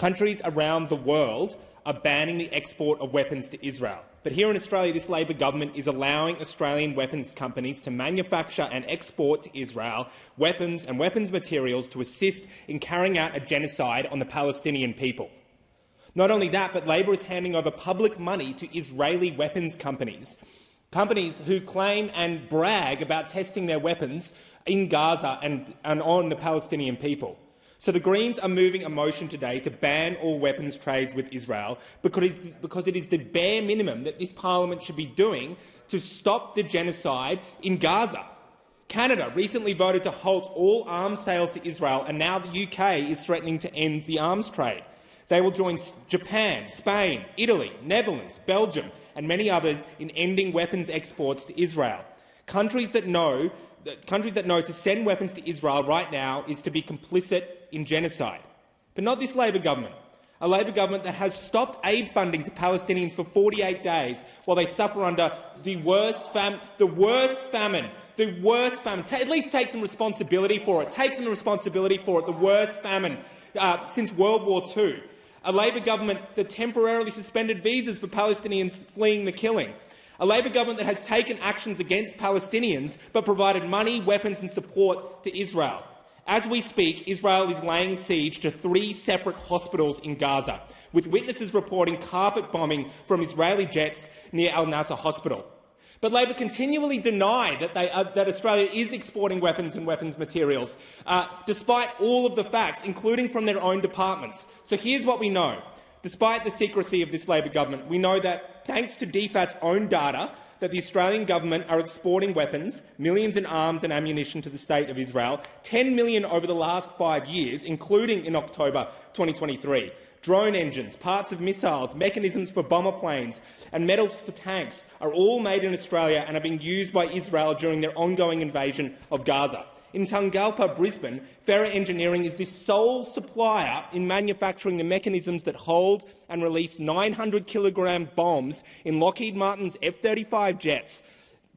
Countries around the world are banning the export of weapons to Israel. But here in Australia, this Labor government is allowing Australian weapons companies to manufacture and export to Israel weapons and weapons materials to assist in carrying out a genocide on the Palestinian people. Not only that, but Labor is handing over public money to Israeli weapons companies, companies who claim and brag about testing their weapons in Gaza and on the Palestinian people. So the Greens are moving a motion today to ban all weapons trades with Israel because it is the bare minimum that this parliament should be doing to stop the genocide in Gaza. Canada recently voted to halt all arms sales to Israel, and now the UK is threatening to end the arms trade. They will join Japan, Spain, Italy, Netherlands, Belgium and many others in ending weapons exports to Israel. Countries that know to send weapons to Israel right now is to be complicit in genocide. But not this Labor government, a Labor government that has stopped aid funding to Palestinians for 48 days while they suffer under the worst famine. At least take some responsibility for it. The worst famine since World War II. A Labor government that temporarily suspended visas for Palestinians fleeing the killing. A Labor government that has taken actions against Palestinians but provided money, weapons and support to Israel. As we speak, Israel is laying siege to 3 separate hospitals in Gaza, with witnesses reporting carpet bombing from Israeli jets near Al-Nasser Hospital. But Labor continually deny that Australia is exporting weapons and weapons materials, despite all of the facts, including from their own departments. So here's what we know. Despite the secrecy of this Labor government, we know that, thanks to DFAT's own data, that the Australian government are exporting weapons, millions in arms and ammunition to the State of Israel, 10 million over the last 5 years, including in October 2023. Drone engines, parts of missiles, mechanisms for bomber planes and metals for tanks are all made in Australia and are being used by Israel during their ongoing invasion of Gaza. In Tungalpa, Brisbane, Ferrer Engineering is the sole supplier in manufacturing the mechanisms that hold and release 900-kilogram bombs in Lockheed Martin's F-35 jets.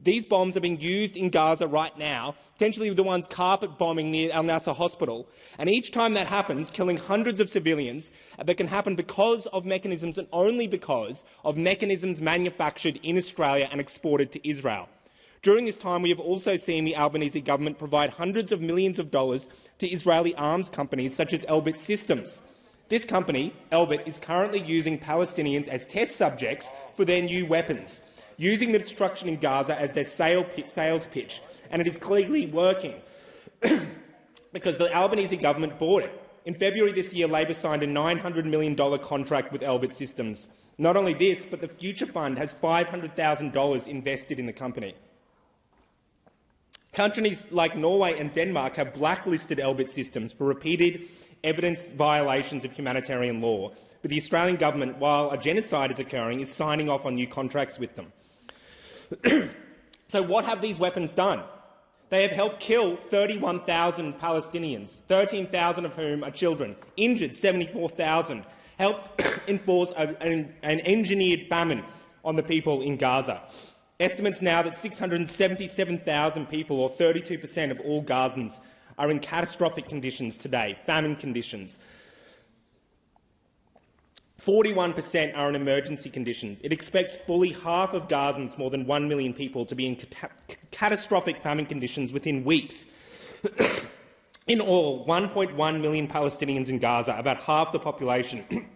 These bombs are being used in Gaza right now, potentially the ones carpet bombing near Al-Nasser Hospital. And each time that happens, killing hundreds of civilians, that can happen because of mechanisms and only because of mechanisms manufactured in Australia and exported to Israel. During this time, we have also seen the Albanese government provide hundreds of millions of dollars to Israeli arms companies such as Elbit Systems. This company, Elbit, is currently using Palestinians as test subjects for their new weapons, using the destruction in Gaza as their sales pitch, and it is clearly working because the Albanese government bought it. In February this year, Labor signed a $900 million contract with Elbit Systems. Not only this, but the Future Fund has $500,000 invested in the company. Countries like Norway and Denmark have blacklisted Elbit Systems for repeated evidence violations of humanitarian law, but the Australian government, while a genocide is occurring, is signing off on new contracts with them. So what have these weapons done? They have helped kill 31,000 Palestinians, 13,000 of whom are children, injured 74,000, helped enforce an engineered famine on the people in Gaza. Estimates now that 677,000 people, or 32% of all Gazans, are in catastrophic conditions today, famine conditions. 41% are in emergency conditions. It expects fully half of Gazans, more than 1 million people, to be in catastrophic famine conditions within weeks. In all, 1.1 million Palestinians in Gaza, about half the population,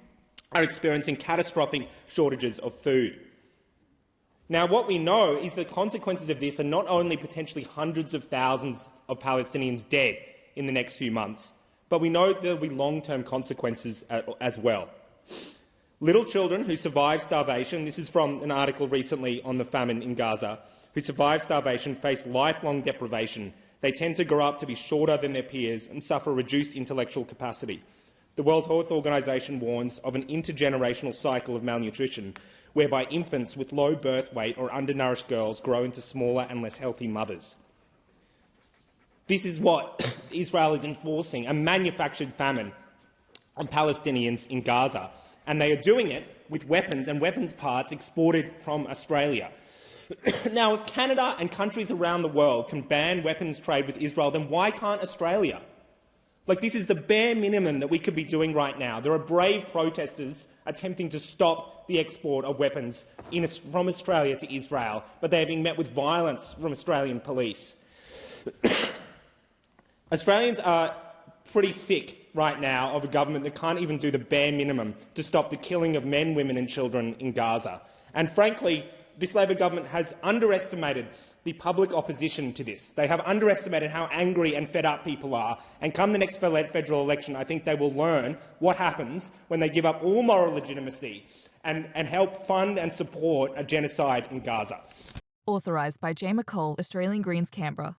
are experiencing catastrophic shortages of food. Now, what we know is the consequences of this are not only potentially hundreds of thousands of Palestinians dead in the next few months, but we know there will be long-term consequences as well. Little children who survive starvation — this is from an article recently on the famine in Gaza — who survive starvation face lifelong deprivation. They tend to grow up to be shorter than their peers and suffer reduced intellectual capacity. The World Health Organization warns of an intergenerational cycle of malnutrition, whereby infants with low birth weight or undernourished girls grow into smaller and less healthy mothers. This is what Israel is enforcing, a manufactured famine on Palestinians in Gaza, and they are doing it with weapons and weapons parts exported from Australia. Now, if Canada and countries around the world can ban weapons trade with Israel, then why can't Australia? Like, this is the bare minimum that we could be doing right now. There are brave protesters attempting to stop the export of weapons from Australia to Israel, but they are being met with violence from Australian police. Australians are pretty sick right now of a government that can't even do the bare minimum to stop the killing of men, women and children in Gaza. And frankly, this Labor government has underestimated the public opposition to this. They have underestimated how angry and fed up people are, and come the next federal election, I think they will learn what happens when they give up all moral legitimacy and help fund and support a genocide in Gaza. Authorised by J. McCall, Australian Greens, Canberra.